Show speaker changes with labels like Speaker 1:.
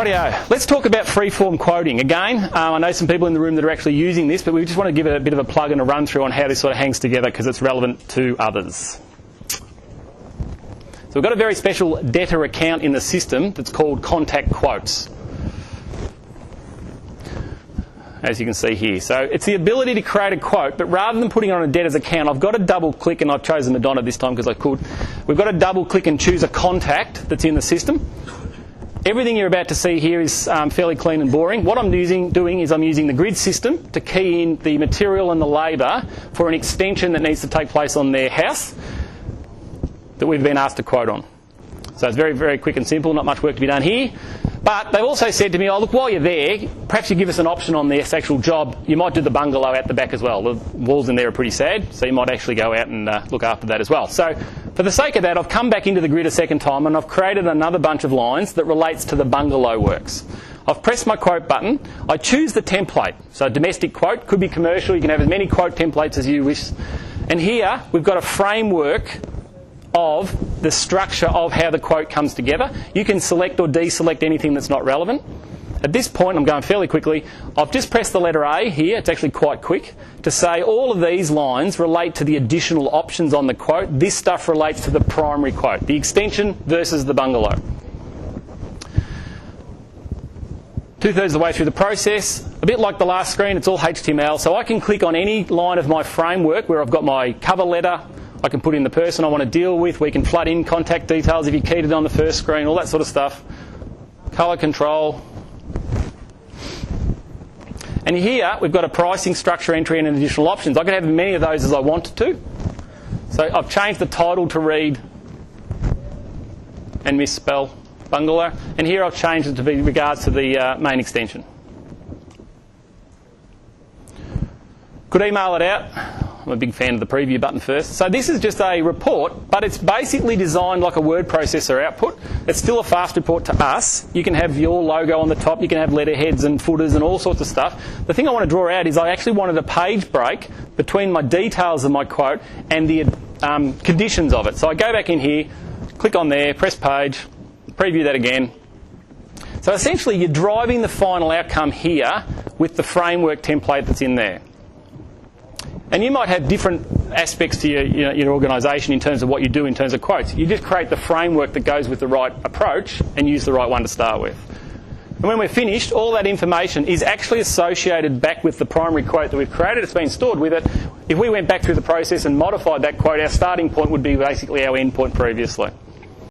Speaker 1: Rightio, let's talk about free-form quoting. Again, I know some people in the room that are actually using this, but we just want to give it a bit of a plug and a run-through on how this sort of hangs together because it's relevant to others. So we've got a very special debtor account in the system that's called Contact Quotes, as you can see here. So it's the ability to create a quote, but rather than putting it on a debtor's account, I've got to double-click, and I've chosen Madonna this time because I could. We've got to double-click and choose a contact that's in the system. Everything you're about to see here is fairly clean and boring. What I'm doing is I'm using the grid system to key in the material and the labour for an extension that needs to take place on their house that we've been asked to quote on. So it's very, very quick and simple, not much work to be done here. But they've also said to me, oh, look, while you're there, perhaps you give us an option on this actual job. You might do the bungalow out the back as well. The walls in there are pretty sad, so you might actually go out and look after that as well. So for the sake of that, I've come back into the grid a second time and I've created another bunch of lines that relates to the bungalow works. I've pressed my quote button. I choose the template. So domestic quote, could be commercial. You can have as many quote templates as you wish. And here we've got a framework of the structure of how the quote comes together. You can select or deselect anything that's not relevant. At this point, I'm going fairly quickly, I've just pressed the letter A here, it's actually quite quick, to say all of these lines relate to the additional options on the quote. This stuff relates to the primary quote, the extension versus the bungalow. 2/3 of the way through the process, a bit like the last screen, it's all HTML, so I can click on any line of my framework where I've got my cover letter. I can put in the person I want to deal with. We can flood in contact details if you keyed it on the first screen, all that sort of stuff. Colour control. And here we've got a pricing structure entry and additional options. I can have as many of those as I wanted to. So I've changed the title to read and misspell bungalow. And here I've changed it to be regards to the main extension. Could email it out. I'm a big fan of the preview button first. So this is just a report, but it's basically designed like a word processor output. It's still a fast report to us. You can have your logo on the top. You can have letterheads and footers and all sorts of stuff. The thing I want to draw out is I actually wanted a page break between my details of my quote and the conditions of it. So I go back in here, click on there, press page, preview that again. So essentially you're driving the final outcome here with the framework template that's in there. And you might have different aspects to your organisation in terms of what you do in terms of quotes. You just create the framework that goes with the right approach and use the right one to start with. And when we're finished, all that information is actually associated back with the primary quote that we've created. It's been stored with it. If we went back through the process and modified that quote, our starting point would be basically our end point previously.